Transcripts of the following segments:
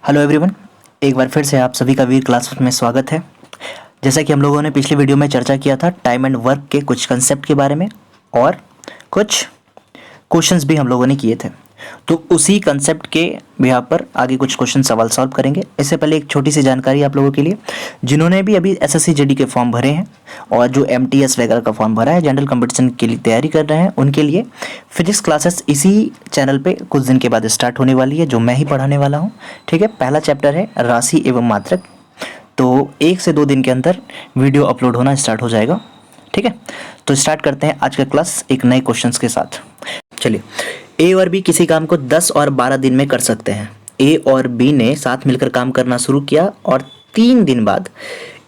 Hello everyone, एक बार फिर से आप सभी का वीर क्लास में स्वागत है। जैसा कि हम लोगों ने पिछली वीडियो में चर्चा किया था टाइम एंड वर्क के कुछ कंसेप्ट के बारे में और कुछ क्वेश्चंस भी हम लोगों ने किए थे, तो उसी कंसेप्ट के बिहाफ पर आगे कुछ क्वेश्चन सवाल सॉल्व करेंगे। इससे पहले एक छोटी सी जानकारी आप लोगों के लिए, जिन्होंने भी अभी एसएससी जीडी के फॉर्म भरे हैं और जो एमटीएस वगैरह का फॉर्म भरा है, जनरल कंपटीशन के लिए तैयारी कर रहे हैं, उनके लिए फिजिक्स क्लासेस इसी चैनल पे कुछ दिन के बाद स्टार्ट होने वाली है, जो मैं ही पढ़ाने वाला हूँ। ठीक है, पहला चैप्टर है राशि एवं मात्रक, तो 1 से 2 दिन के अंदर वीडियो अपलोड होना स्टार्ट हो जाएगा। ठीक है, तो स्टार्ट करते हैं आज का क्लास एक नए क्वेश्चंस के साथ। चलिए, ए और बी किसी काम को 10 और 12 दिन में कर सकते हैं। ए और बी ने साथ मिलकर काम करना शुरू किया और 3 दिन बाद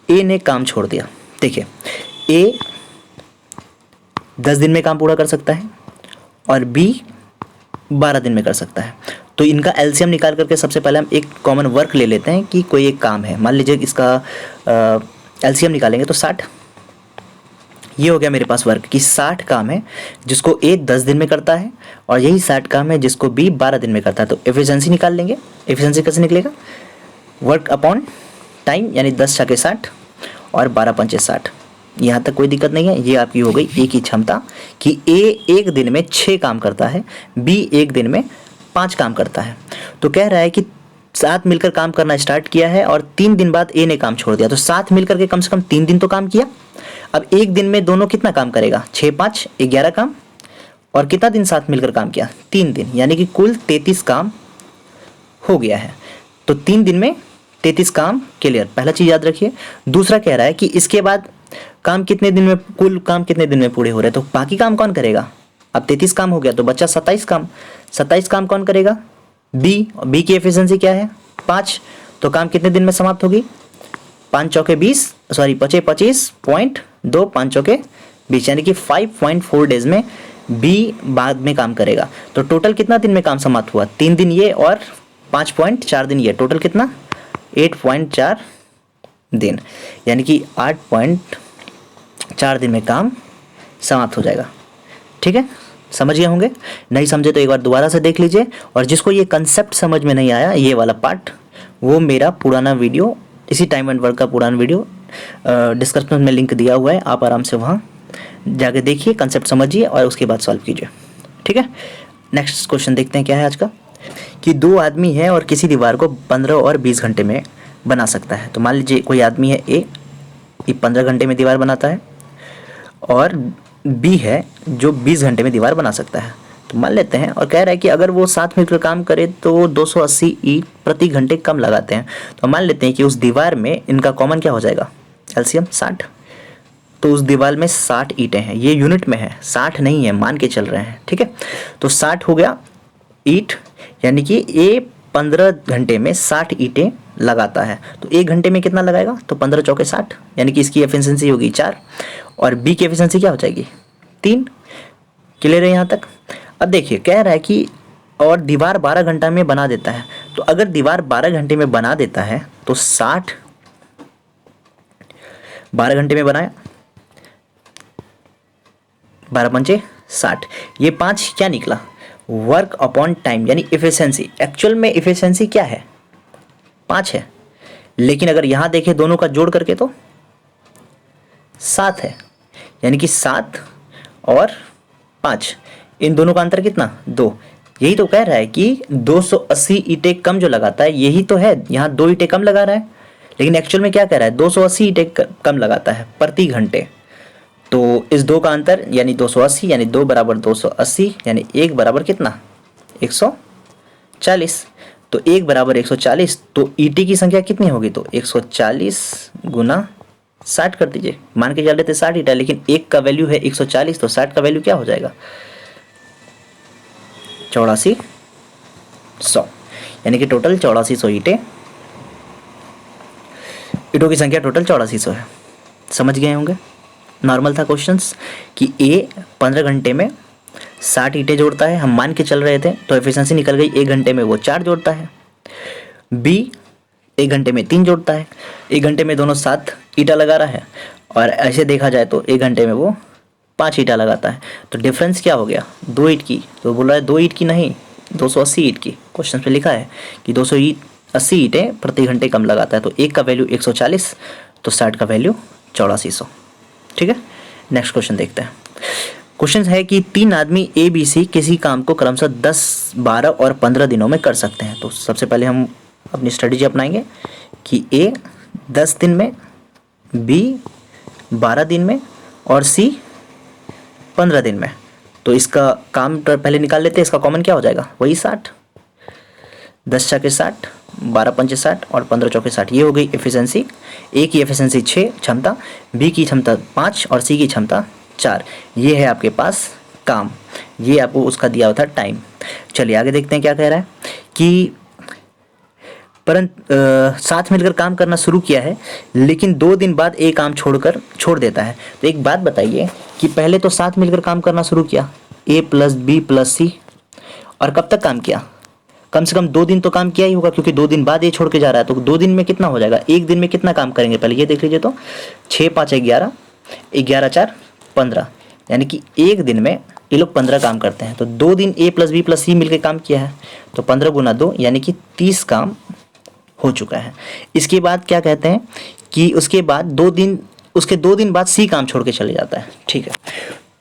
ए ने काम छोड़ दिया। देखिए, ए 10 दिन में काम पूरा कर सकता है और बी 12 दिन में कर सकता है। तो इनका एलसीएम निकाल करके सबसे पहले हम एक कॉमन वर्क ले लेते हैं कि कोई एक काम है। मान लीजिए इसका एलसीएम निकालेंगे तो 60। ये हो गया मेरे पास वर्क कि 60 काम है जिसको ए 10 दिन में करता है और यही 60 काम है जिसको बी 12 दिन में करता है। तो एफिशिएंसी निकाल लेंगे। एफिशिएंसी कैसे निकलेगा? वर्क अपॉन टाइम, यानी 10 छके 60 और 12 पंचे 60। यहाँ तक कोई दिक्कत नहीं है। ये आपकी हो गई ए की क्षमता कि ए एक दिन में 6 काम करता है, बी एक दिन में 5 काम करता है। तो कह रहा है कि साथ मिलकर काम करना स्टार्ट किया है और 3 दिन बाद ए ने काम छोड़ दिया। तो साथ मिलकर के कम से कम 3 दिन तो काम किया। अब एक दिन में दोनों कितना काम करेगा? 6 5 11 काम। और कितना दिन साथ मिलकर काम किया? 3 दिन, यानी कि कुल 33 काम हो गया है। तो 3 दिन में 33 काम क्लियर, पहला चीज याद रखिए। दूसरा कह रहा है कि इसके बाद काम कितने दिन में, कुल काम कितने दिन में पूरे हो रहे हैं। तो बाकी काम कौन करेगा? अब 33 काम हो गया तो बच्चा 27 काम। 27 काम कौन करेगा? बी। बी की एफिशिएंसी क्या है? 5। तो काम कितने दिन में समाप्त होगी? 5 चौके 20, सॉरी 25 25.2, 5 चौके 20, यानी कि 5.4 डेज में बी बाद में काम करेगा। तो टोटल कितना दिन में काम समाप्त हुआ? 3 दिन ये और 5.4 दिन ये, टोटल कितना? 8.4 दिन, यानी कि 8.4 दिन में काम समाप्त हो जाएगा। ठीक है, समझ गए होंगे। नहीं समझे तो एक बार दोबारा से देख लीजिए। और जिसको ये कंसेप्ट समझ में नहीं आया, ये वाला पार्ट, वो मेरा पुराना वीडियो, इसी टाइम एंड वर्क का पुराना वीडियो डिस्क्रिप्शन में लिंक दिया हुआ है, आप आराम से वहाँ जाके देखिए, कंसेप्ट समझिए और उसके बाद सॉल्व कीजिए। ठीक है, नेक्स्ट क्वेश्चन देखते हैं क्या है आज का। कि 2 आदमी है और किसी दीवार को 15 और 20 घंटे में बना सकता है। तो मान लीजिए कोई आदमी है ए, ये 15 घंटे में दीवार बनाता है, और बी है जो 20 घंटे में दीवार बना सकता है। तो मान लेते हैं, और कह रहा है कि अगर वो साथ मिलकर काम करे तो 280 ईंट प्रति घंटे कम लगाते हैं। तो मान लेते हैं कि उस दीवार में इनका कॉमन क्या हो जाएगा? एलसीएम 60। तो उस दीवार में 60 ईंटें हैं। ये यूनिट में है, 60 नहीं है, मान के चल रहे हैं। ठीक है, तो 60 हो गया ईंट, यानी कि ए 15 घंटे में 60 ईंटें लगाता है। तो 1 घंटे में कितना लगाएगा? तो 15 चौके 60, यानी कि इसकी एफिशिएंसी होगी 4 और बी की एफिशिएंसी क्या हो जाएगी? 3। क्लियर है यहाँ तक? अब देखिए, कह रहा है कि और दीवार 12 घंटा में बना देता है। तो अगर दीवार 12 घंटे में बना देता है तो 60 12 घंटे में बनाया, 12 पंचे 60, ये 5 क्या निकला? वर्क अपॉन टाइम, यानी एफिशिएंसी। एक्चुअल में एफिशिएंसी क्या है? 5 है, लेकिन अगर यहां देखें दोनों का जोड़ करके तो 7 है, यानी कि 7 और 5, इन दोनों का अंतर कितना? 2। यही तो कह रहा है कि 280 ईंटें कम जो लगाता है, यही तो है। यहाँ 2 ईंटें कम लगा रहा है, लेकिन एक्चुअल में क्या कह रहा है? 280 ईंटें कम लगाता है प्रति घंटे। तो इस 2 का अंतर यानी 280, यानी 2 बराबर 280, यानी 1 बराबर कितना? 140। तो 1 बराबर 140, तो ईंटें की संख्या कितनी होगी? तो 140 गुना 60 कर दीजिए। मान के चल रहे थे 60 ईंटा, लेकिन 1 का वैल्यू है 140, तो 60 का वैल्यू क्या हो जाएगा? 8400, यानी कि टोटल 8400 ईंटों की संख्या टोटल 8400 है। समझ गए होंगे। नॉर्मल था क्वेश्चंस कि ए 15 घंटे में 60 ईंटें जोड़ता है, हम मान के चल रहे थे, तो एफिशिएंसी निकल गई। 1 घंटे में वो 4 जोड़ता है। बी 1 घंटे में 3 जोड़ता है। 1 घंटे में दोनों 7 ईंटा लगा रहा है, और ऐसे देखा जाए तो 1 घंटे में वो 5 ईंटा लगाता है। तो डिफरेंस क्या हो गया? 2 ईंट की। तो बोल रहा है 2 ईंट की नहीं, 280 ईंट की। क्वेश्चन पे लिखा है कि 80 ईंटें प्रति घंटे कम लगाता है। तो एक का वैल्यू 140, तो 60 का वैल्यू 8400। ठीक है, नेक्स्ट क्वेश्चन देखते हैं। क्वेश्चन है कि 3 आदमी ए बी सी किसी काम को क्रमशः 10, 12 और 15 दिनों में कर सकते हैं। तो सबसे पहले हम अपनी स्ट्रेटेजी अपनाएंगे कि ए 10 दिन में, बी 12 दिन में और सी 15 दिन में। तो इसका काम पहले निकाल लेते हैं। इसका कॉमन क्या हो जाएगा, वही 60। 10 छके 60, 12 पंचे 60 और 15 चौके 60। ये हो गई एफिशिएंसी। ए की एफिशिएंसी 6 क्षमता, बी की क्षमता 5 और सी की क्षमता 4। ये है आपके पास काम, ये आपको उसका दिया हुआ था टाइम। चलिए आगे देखते हैं क्या कह रहा है कि साथ मिलकर काम करना शुरू किया है, लेकिन 2 दिन बाद एक काम छोड़ देता है। तो एक बात बताइए कि पहले तो साथ मिलकर काम करना शुरू किया, ए प्लस बी प्लस सी, और कब तक काम किया, कम से कम 2 दिन तो काम किया ही होगा, क्योंकि 2 दिन बाद ये छोड़ के जा रहा है। तो 2 दिन में कितना हो जाएगा, एक दिन में कितना काम करेंगे पहले ये देख लीजिए। तो 6 5 11, 11 4 15, यानी कि एक दिन में ये लोग 15 काम करते हैं। तो 2 दिन ए प्लस बी प्लस सी मिलकर काम किया है, तो 15 गुना 2 यानी कि 30 काम हो चुका है। इसके बाद क्या कहते हैं कि उसके 2 दिन बाद सी काम छोड़ के चले जाता है। ठीक है,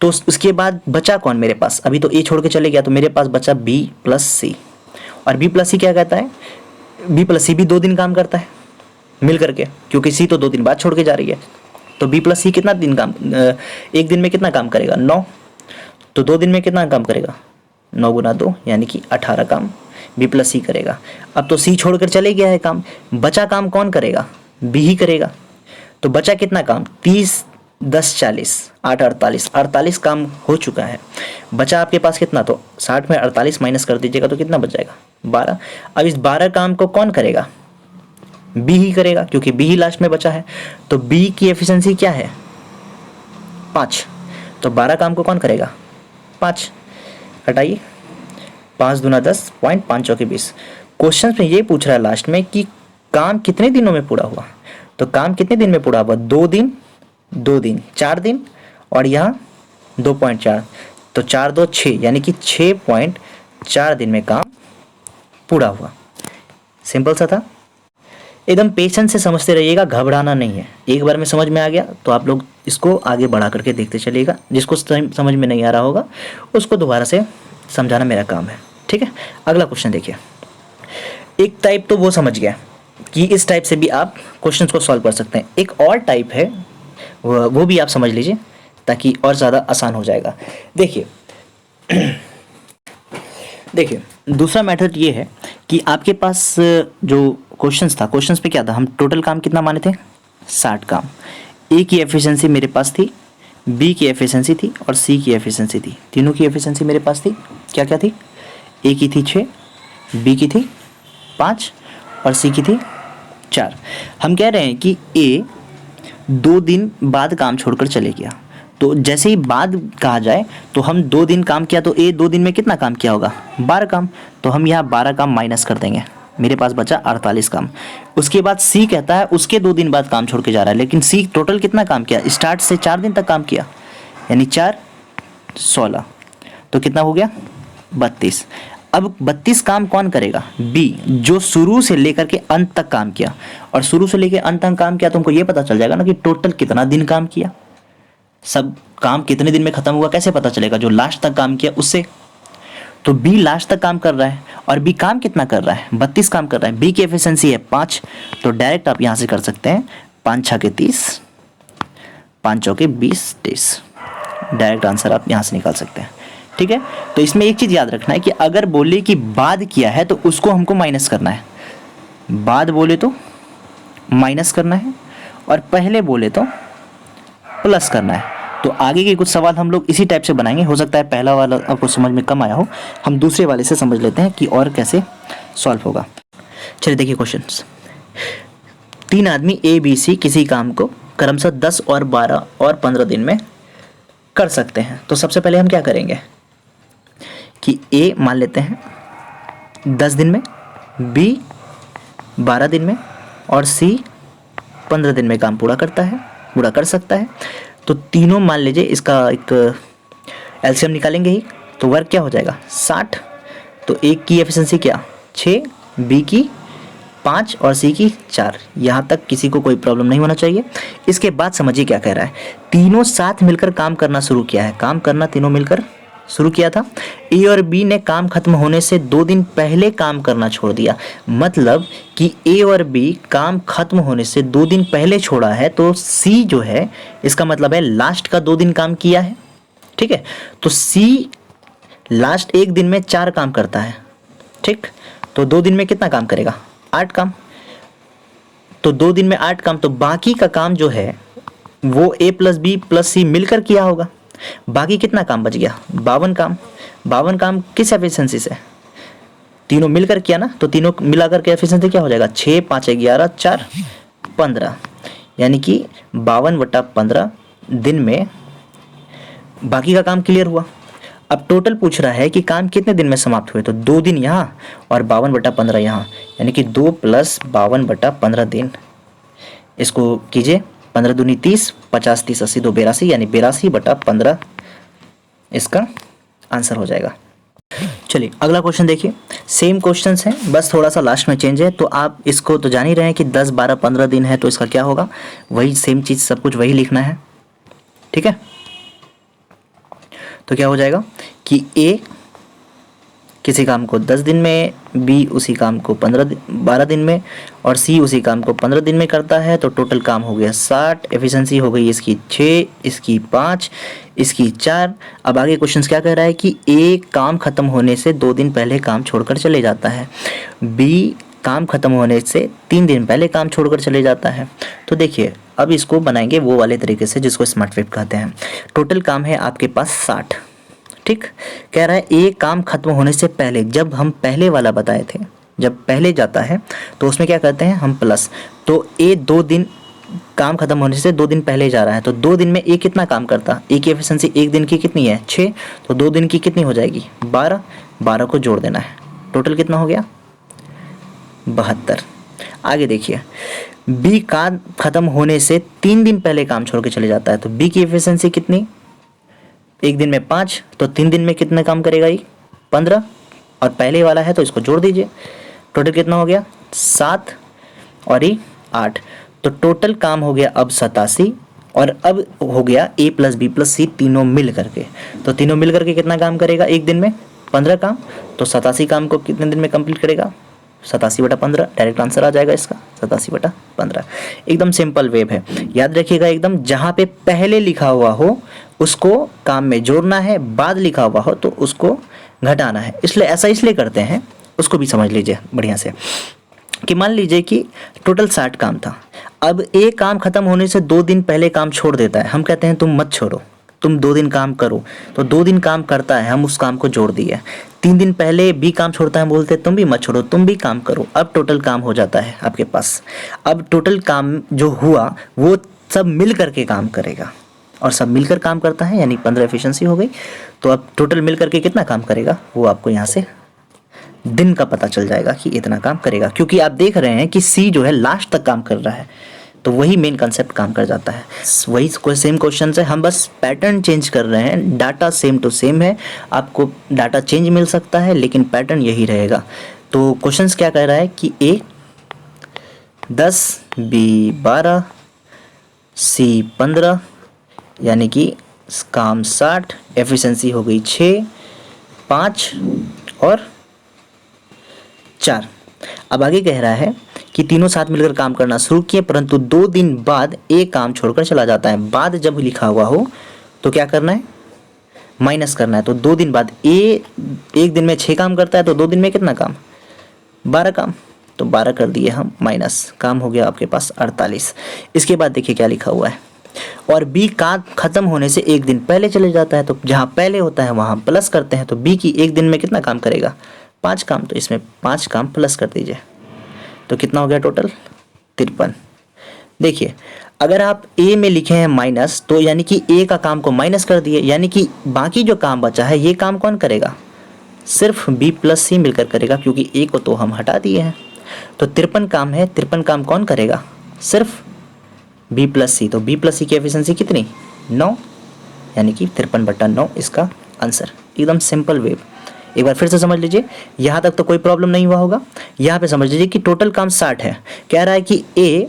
तो उसके बाद बचा कौन मेरे पास, अभी तो ए छोड़ के चले गया, तो मेरे पास बचा बी प्लस सी। और बी प्लस सी क्या कहता है, बी प्लस सी भी 2 दिन काम करता है मिल करके, क्योंकि सी तो 2 दिन बाद छोड़ के जा रही है। तो बी प्लस सी कितना दिन काम, एक दिन में कितना काम करेगा, 9। तो 2 दिन में कितना काम करेगा, 9 गुना 2 यानी कि 18 काम बी प्लस सी करेगा। अब तो सी छोड़कर चले गया है काम, बचा काम कौन करेगा, बी ही करेगा। तो बचा कितना काम, 30 10 40 8 48, 48 काम हो चुका है। बचा आपके पास कितना, तो 60 में 48 माइनस कर दीजिएगा तो कितना बच जाएगा, 12। अब इस 12 काम को कौन करेगा, बी ही करेगा, क्योंकि बी ही लास्ट में बचा है। तो बी की एफिशिएंसी क्या है, 5। तो 12 काम को कौन करेगा, 5। हटाइए, 5 दूना 10, पॉइंट 5 चौके 20। क्वेश्चन में ये पूछ रहा है लास्ट में कि काम कितने दिनों में पूरा हुआ। तो काम कितने दिन में पूरा हुआ, 2 दिन 2 दिन 4 दिन और यहाँ 2.4, तो 4 2 6 यानी कि 6.4 दिन में काम पूरा हुआ। सिंपल सा था, एकदम पेशेंस से समझते रहिएगा, घबराना नहीं है। एक बार में समझ में आ गया तो आप लोग इसको आगे बढ़ा करके देखते चलिएगा। जिसको समझ में नहीं आ रहा होगा उसको दोबारा से समझाना मेरा काम है। ठीक है, अगला क्वेश्चन देखिए। एक टाइप तो वो समझ गया कि इस टाइप से भी आप क्वेश्चंस को सॉल्व कर सकते हैं। एक और टाइप है, वो भी आप समझ लीजिए ताकि और ज़्यादा आसान हो जाएगा। देखिए दूसरा मेथड ये है कि आपके पास जो क्वेश्चंस था, क्वेश्चंस पे क्या था, हम टोटल काम कितना माने थे, 60 काम। ए की एफिशिएंसी मेरे पास थी, बी की एफिशिएंसी थी और सी की एफिशिएंसी थी। तीनों की एफिशिएंसी मेरे पास थी, क्या क्या थी, ए की थी 6, बी की थी 5 और सी की थी 4। हम कह रहे हैं कि ए 2 दिन बाद काम छोड़कर चले गया। तो जैसे ही बाद कहा जाए तो हम 2 दिन काम किया, तो ए 2 दिन में कितना काम किया होगा, 12 काम। तो हम यहाँ 12 काम माइनस कर देंगे, मेरे पास बचा 48 काम। उसके बाद सी कहता है उसके 2 दिन बाद काम छोड़ के जा रहा है, लेकिन सी टोटल कितना काम किया, स्टार्ट से 4 दिन तक काम किया, यानी 4 16, तो कितना हो गया 32। अब 32 काम कौन करेगा, बी, जो शुरू से लेकर के अंत तक काम किया। और शुरू से लेकर अंत तक काम किया तो हमको ये पता चल जाएगा ना कि टोटल कितना दिन काम किया, सब काम कितने दिन में खत्म हुआ कैसे पता चलेगा, जो लास्ट तक काम किया उससे। तो बी लास्ट तक काम कर रहा है और बी काम कितना कर रहा है, 32 काम कर रहा है। बी की एफिशिएंसी है 5, तो डायरेक्ट आप यहाँ से कर सकते हैं 5 6 30, 5 चौके 20 30। डायरेक्ट आंसर आप यहाँ से निकाल सकते हैं। ठीक है, तो इसमें एक चीज़ याद रखना है कि अगर बोले कि बाद किया है तो उसको हमको माइनस करना है, बाद बोले तो माइनस करना है और पहले बोले तो प्लस करना है। तो आगे के कुछ सवाल हम लोग इसी टाइप से बनाएंगे। हो सकता है पहला वाला आपको समझ में कम आया हो, हम दूसरे वाले से समझ लेते हैं कि और कैसे सॉल्व होगा। चलिए देखिए क्वेश्चंस। 3 आदमी ए बी सी किसी काम को क्रमशः 10 और 12 और 15 दिन में कर सकते हैं। तो सबसे पहले हम क्या करेंगे कि ए मान लेते हैं 10 दिन में, बी 12 दिन में और सी 15 दिन में काम पूरा कर सकता है। तो तीनों मान लीजिए, इसका एक एलसीएम निकालेंगे ही, तो वर्क क्या हो जाएगा 60। तो एक की एफिशिएंसी क्या 6, बी की 5 और सी की 4। यहाँ तक किसी को कोई प्रॉब्लम नहीं होना चाहिए। इसके बाद समझिए क्या कह रहा है। तीनों साथ मिलकर काम करना शुरू किया है, काम करना तीनों मिलकर शुरू किया था। ए और बी ने काम खत्म होने से 2 दिन पहले काम करना छोड़ दिया। मतलब कि ए और बी काम खत्म होने से 2 दिन पहले छोड़ा है, तो सी जो है इसका मतलब है लास्ट का 2 दिन काम किया है। ठीक है, तो सी लास्ट एक दिन में 4 काम करता है। ठीक, तो 2 दिन में कितना काम करेगा? 8 काम। तो 2 दिन में 8 काम, तो बाकी का काम जो है वो ए प्लस बी प्लस सी मिलकर किया होगा। बाकी कितना काम बच गया? 52 काम। 52 काम किस एफिशिएंसी से? तीनों मिलकर किया ना, तो तीनों मिलाकर के एफिशिएंसी क्या हो जाएगा? 6 5 11 4 15, यानी कि 52/15 दिन में बाकी का काम क्लियर हुआ। अब टोटल पूछ रहा है कि काम कितने दिन में समाप्त हुए, तो 2 दिन यहाँ और 52/15 यहाँ, यानी कि 2 + 52/15 दिन। इसको कीजिए, 15 दूनी 30, 50 30 80 2 82, यानी 82/15 इसका आंसर हो जाएगा। चलिए अगला क्वेश्चन देखिए। सेम क्वेश्चंस हैं, बस थोड़ा सा लास्ट में चेंज है। तो आप इसको तो जान ही रहे हैं कि 10 12 15 दिन है, तो इसका क्या होगा? वही सेम चीज़, सब कुछ वही लिखना है। ठीक है, तो क्या हो जाएगा कि ए किसी काम को 10 दिन में, बी उसी काम को 12 दिन में, और सी उसी काम को 15 दिन में करता है। तो टोटल काम हो गया 60, एफिशिएंसी हो गई इसकी 6, इसकी 5, इसकी 4। अब आगे क्वेश्चन क्या कह रहा है कि ए काम खत्म होने से 2 दिन पहले काम छोड़कर चले जाता है, बी काम खत्म होने से 3 दिन पहले काम छोड़कर चले जाता है। तो देखिए अब इसको बनाएंगे वो वाले तरीके से जिसको स्मार्ट वेव कहते हैं। टोटल काम है आपके पास 60। ठीक, कह रहा है ए काम खत्म होने से पहले, जब हम पहले वाला बताए थे, जब पहले जाता है तो उसमें क्या करते हैं हम प्लस। तो ए 2 दिन काम खत्म होने से 2 दिन पहले जा रहा है, तो 2 दिन में ए कितना काम करता? ए की एफिशिएंसी एक दिन की कितनी है? 6, तो 2 दिन की कितनी हो जाएगी? 12। 12 को जोड़ देना है, टोटल कितना हो गया? 72। आगे देखिए, बी काम खत्म होने से 3 दिन पहले काम छोड़ के चले जाता है, तो बी की एफिशिएंसी कितनी? एक दिन में 5, तो 3 दिन में कितना काम करेगा ये? 15, और पहले वाला है तो इसको जोड़ दीजिए, टोटल कितना हो गया? 7 और ये 8। तो टोटल काम हो गया अब 87, और अब हो गया ए प्लस बी प्लस सी तीनों मिल करके। तो तीनों मिल करके कितना काम करेगा एक दिन में? 15 काम। तो 87 काम को कितने दिन में कंप्लीट करेगा? 87/15। डायरेक्ट आंसर आ जाएगा इसका 87/15। एकदम सिंपल वेव है, याद रखिएगा एकदम। जहाँ पे पहले लिखा हुआ हो उसको काम में जोड़ना है, बाद लिखा हुआ हो तो उसको घटाना है। इसलिए ऐसा इसलिए करते हैं, उसको भी समझ लीजिए बढ़िया से। कि मान लीजिए कि टोटल 60 काम था, अब एक काम खत्म होने से 2 दिन पहले काम छोड़ देता है। हम कहते हैं तुम मत छोड़ो, तुम 2 दिन काम करो, तो 2 दिन काम करता है, हम उस काम को जोड़ दिए। 3 दिन पहले भी काम छोड़ता है, बोलते तुम भी मत छोड़ो, तुम भी काम करो। अब टोटल काम हो जाता है आपके पास। अब टोटल काम जो हुआ वो सब मिल करके काम करेगा, और सब मिलकर काम करता है, यानी 15 एफिशिएंसी हो गई। तो अब टोटल मिल करके कितना काम करेगा वो आपको यहाँ से दिन का पता चल जाएगा कि इतना काम करेगा, क्योंकि आप देख रहे हैं कि सी जो है लास्ट तक काम कर रहा है, तो वही मेन कंसेप्ट काम कर जाता है। वही सेम क्वेश्चन है, हम बस पैटर्न चेंज कर रहे हैं। डाटा सेम टू सेम है, आपको डाटा चेंज मिल सकता है लेकिन पैटर्न यही रहेगा। तो क्वेश्चन क्या कह रहा है कि ए 10, बी 12, सी 15, यानी कि काम 60, एफिशिएंसी हो गई 6, 5 और 4। अब आगे कह रहा है कि तीनों साथ मिलकर काम करना शुरू किए, परंतु 2 दिन बाद एक काम छोड़कर चला जाता है। बाद जब लिखा हुआ हो तो क्या करना है? माइनस करना है। तो 2 दिन बाद ए एक दिन में 6 काम करता है, तो 2 दिन में कितना काम? 12 काम। तो 12 कर दिए हम माइनस, काम हो गया आपके पास 48। इसके बाद देखिए क्या लिखा हुआ है, और बी काम खत्म होने से एक दिन पहले चले जाता है, तो जहाँ पहले होता है वहाँ प्लस करते हैं। तो बी की एक दिन में कितना काम करेगा? 5 काम, तो इसमें 5 काम प्लस कर दीजिए, तो कितना हो गया टोटल? 53। देखिए अगर आप ए में लिखे हैं माइनस, तो यानी कि ए का काम को माइनस कर दिए, यानी कि बाकी जो काम बचा है ये काम कौन करेगा? सिर्फ बी प्लस सी मिलकर करेगा, क्योंकि ए को तो हम हटा दिए हैं। तो 53 काम है, 53 काम कौन करेगा? सिर्फ बी प्लस सी। तो बी प्लस सी की एफिशिएंसी कितनी? 9, यानी कि 53/9 इसका आंसर। एकदम सिंपल वेव, एक बार फिर से समझ लीजिए, यहाँ तक तो कोई प्रॉब्लम नहीं हुआ होगा। यहाँ पे समझ लीजिए कि टोटल काम 60 है। कह रहा है कि ए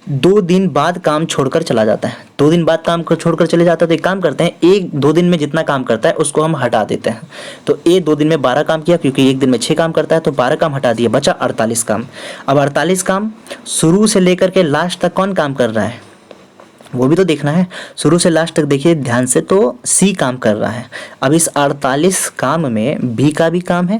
2 दिन बाद काम छोड़कर चला जाता है। 2 दिन बाद काम को छोड़कर चले जाता है तो एक काम करते हैं, एक 2 दिन में जितना काम करता है उसको हम हटा देते हैं। तो ए 2 दिन में 12 काम किया, क्योंकि एक दिन में 6 काम करता है, तो 12 काम हटा दिए, बचा 48 काम। अब 48 काम शुरू से लेकर के लास्ट तक कौन काम कर रहा है वो भी तो देखना है। शुरू से लास्ट तक देखिए ध्यान से, तो सी काम कर रहा है। अब इस 48 काम में बी का भी काम है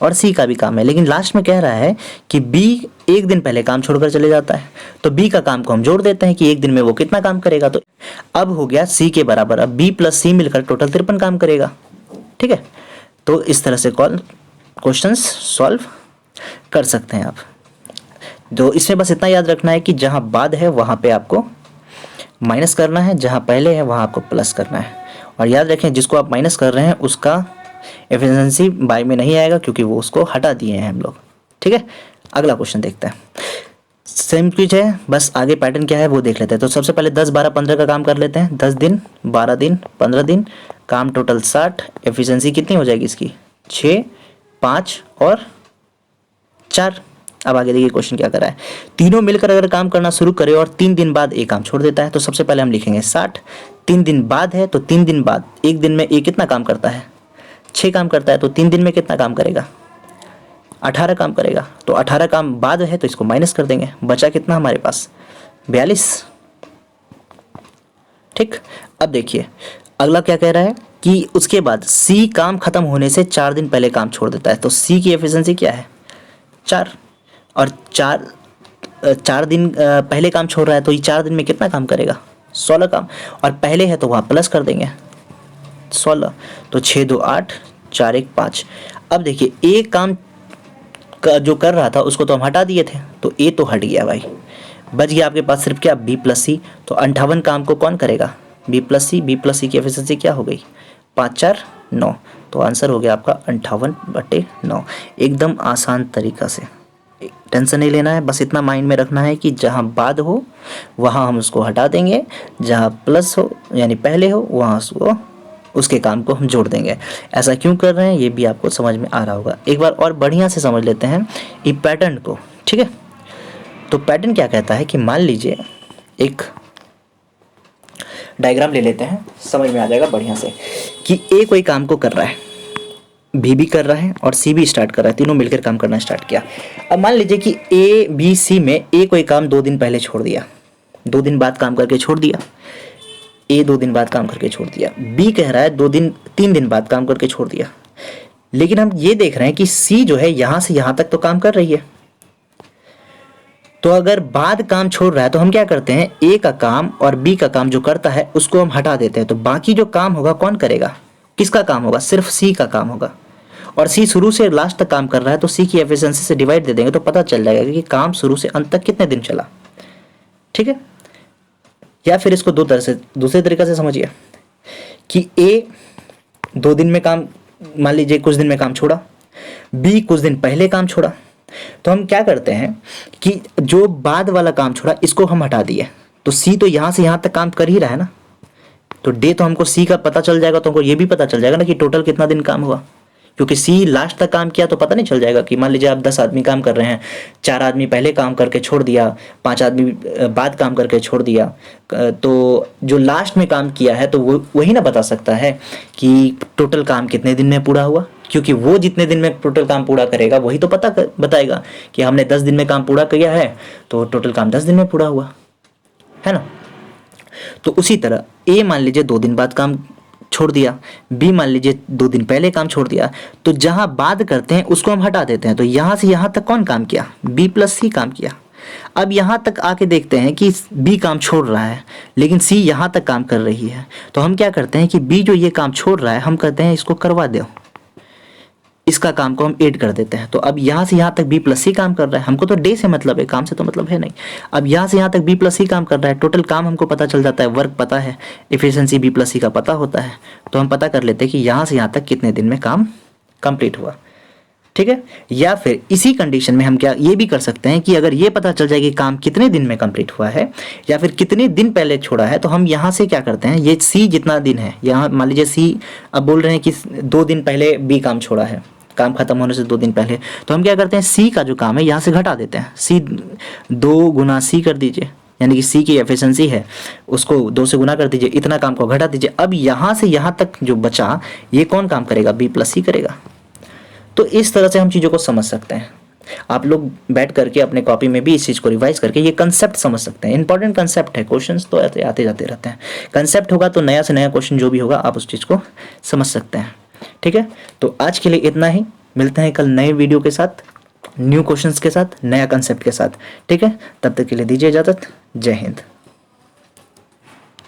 और सी का भी काम है, लेकिन लास्ट में कह रहा है कि बी एक दिन पहले काम छोड़कर चले जाता है, तो बी का काम को हम जोड़ देते हैं कि एक दिन में वो कितना काम करेगा। तो अब हो गया सी के बराबर। अब बी प्लस सी मिलकर टोटल 53 काम करेगा। ठीक है, तो इस तरह से क्वेश्चंस सॉल्व कर सकते हैं आप। तो इसमें बस इतना याद रखना है कि जहाँ बाद है वहाँ पे आपको माइनस करना है, जहाँ पहले है वहाँ आपको प्लस करना है। और याद रखें जिसको आप माइनस कर रहे हैं उसका एफिशिएंसी बाय में नहीं आएगा, क्योंकि वो उसको हटा दिए हैं हम लोग। ठीक है, अगला क्वेश्चन देखते हैं। सेम चीज है, बस आगे पैटर्न क्या है वो देख लेते हैं। तो सबसे पहले 10, 12, 15 का काम कर लेते हैं। 10 दिन, 12 दिन, 15 दिन, काम टोटल 60। एफिशिएंसी कितनी हो जाएगी इसकी? 6, 5 और 4। अब आगे देखिए क्वेश्चन क्या कर रहा है। तीनों मिलकर अगर काम करना शुरू करे और 3 दिन बाद एक काम छोड़ देता है, तो सबसे पहले हम लिखेंगे 60। 3 दिन बाद है तो 3 दिन बाद एक दिन में एक कितना काम करता है? 6 काम करता है, तो 3 दिन में कितना काम करेगा? 18 काम करेगा। तो 18 काम बाद है तो इसको माइनस कर देंगे, बचा कितना हमारे पास? 42। ठीक, अब देखिए अगला क्या कह रहा है कि उसके बाद सी काम खत्म होने से 4 दिन पहले काम छोड़ देता है। तो सी की एफिशिएंसी क्या है? 4। और 4 दिन पहले काम छोड़ रहा है, तो ये 4 दिन में कितना काम करेगा? 16 काम। और पहले है तो वहाँ प्लस कर देंगे 16, तो 6, 2, 8, 4, 1, 5। अब देखिए एक काम जो कर रहा था उसको तो हम हटा दिए थे, तो ए तो हट गया भाई। बच गया आपके पास सिर्फ क्या? बी प्लस सी। तो 58 काम को कौन करेगा? बी प्लस सी। बी प्लस सी की एफिशिएंसी क्या हो गई? 5, 4, 9। तो आंसर हो गया आपका 58/9। एकदम आसान तरीका से, टेंशन नहीं लेना है, बस इतना माइंड में रखना है कि जहाँ बाद हो वहाँ हम उसको हटा देंगे, जहाँ प्लस हो यानी पहले हो वहाँ उसके काम को हम जोड़ देंगे। ऐसा क्यों कर रहे हैं ये भी आपको समझ में आ रहा होगा। एक बार और बढ़िया से समझ लेते हैं ये पैटर्न को। ठीक है, तो पैटर्न क्या कहता है कि मान लीजिए एक डायग्राम ले लेते हैं, समझ में आ जाएगा बढ़िया से कि ए कोई काम को कर रहा है, बी भी कर रहा है और सी भी स्टार्ट कर रहा है, तीनों मिलकर काम करना स्टार्ट किया। अब मान लीजिए कि ए बी सी में ए कोई काम 2 दिन पहले छोड़ दिया, 2 दिन बाद काम करके छोड़ दिया। ए 2 दिन बाद काम करके छोड़ दिया। बी कह रहा है 3 दिन बाद काम करके छोड़ दिया। लेकिन हम ये देख रहे हैं कि सी जो है यहाँ से यहाँ तक तो काम कर रही है, तो अगर बाद काम छोड़ रहा है तो हम क्या करते हैं, ए का काम और बी का काम जो करता है उसको हम हटा देते हैं। तो बाकी जो काम होगा कौन करेगा? किसका काम होगा? सिर्फ सी का काम होगा। और सी शुरू से लास्ट तक काम कर रहा है, तो सी की एफिशिएंसी से डिवाइड दे देंगे तो पता चल जाएगा कि काम शुरू से अंत तक कितने दिन चला। ठीक है, या फिर इसको दूसरे तरीके से समझिए कि ए 2 दिन में काम, मान लीजिए कुछ दिन में काम छोड़ा, बी कुछ दिन पहले काम छोड़ा, तो हम क्या करते हैं कि जो बाद वाला काम छोड़ा इसको हम हटा दिए। तो सी तो यहाँ से यहाँ तक काम कर ही रहा है ना, तो डे तो हमको सी का पता चल जाएगा, तो हमको ये भी पता चल जाएगा ना कि टोटल कितना दिन काम हुआ। क्योंकि सी लास्ट तक काम किया तो पता नहीं चल जाएगा कि मान लीजिए आप 10 आदमी काम कर रहे हैं, 4 आदमी पहले काम करके छोड़ दिया, 5 आदमी बाद काम करके छोड़ दिया, तो जो लास्ट में काम किया है तो वो वही ना बता सकता है कि टोटल काम कितने दिन में पूरा हुआ। क्योंकि वो जितने दिन में टोटल काम पूरा करेगा वही तो बताएगा कि हमने 10 दिन में काम पूरा किया है तो टोटल काम 10 दिन में पूरा हुआ है ना। तो उसी तरह ए मान लीजिए 2 दिन बाद काम छोड़ दिया, बी मान लीजिए 2 दिन पहले काम छोड़ दिया, तो जहां बाद करते हैं उसको हम हटा देते हैं। तो यहां से यहां तक कौन काम किया? बी प्लस सी काम किया। अब यहां तक आके देखते हैं कि बी काम छोड़ रहा है लेकिन सी यहां तक काम कर रही है, तो हम क्या करते हैं कि बी जो ये काम छोड़ रहा है हम कहते हैं इसको करवा दो, इसका काम को हम ऐड कर देते हैं। तो अब यहाँ से यहाँ तक बी प्लस सी काम कर रहा है, हमको तो डे से मतलब है, काम से तो मतलब है नहीं। अब यहाँ से यहाँ तक बी प्लस सी काम कर रहा है, टोटल काम हमको पता चल जाता है, वर्क पता है, एफिशिएंसी बी प्लस सी का पता होता है, तो हम पता कर लेते हैं कि यहाँ से यहाँ तक कितने दिन में काम कंप्लीट हुआ। ठीक है। या फिर इसी कंडीशन में हम क्या ये भी कर सकते हैं कि अगर ये पता चल जाए कि काम कितने दिन में कंप्लीट हुआ है या फिर कितने दिन पहले छोड़ा है, तो हम यहाँ से क्या करते हैं, ये सी जितना दिन है, यहाँ मान लीजिए सी अब बोल रहे हैं कि 2 दिन पहले बी काम छोड़ा है, काम खत्म होने से 2 दिन पहले, तो हम क्या करते हैं, सी का जो काम है यहाँ से घटा देते हैं, सी 2 गुना सी कर दीजिए, यानी कि सी की एफिशिएंसी है उसको 2 से गुना कर दीजिए, इतना काम को घटा दीजिए। अब यहाँ से यहाँ तक जो बचा ये कौन काम करेगा, बी प्लस सी करेगा। तो इस तरह से हम चीज़ों को समझ सकते हैं। आप लोग बैठ करके अपने कॉपी में भी इस चीज़ को रिवाइज करके ये कंसेप्ट समझ सकते हैं। इंपॉर्टेंट कंसेप्ट है, क्वेश्चंस तो आते जाते रहते हैं, कंसेप्ट होगा तो नया से नया क्वेश्चन जो भी होगा आप उस चीज़ को समझ सकते हैं। ठीक है, तो आज के लिए इतना ही, मिलते हैं कल नए वीडियो के साथ, न्यू क्वेश्चंस के साथ, नया कंसेप्ट के साथ। ठीक है, तब तक के लिए दीजिए इजाज़त। जय हिंद।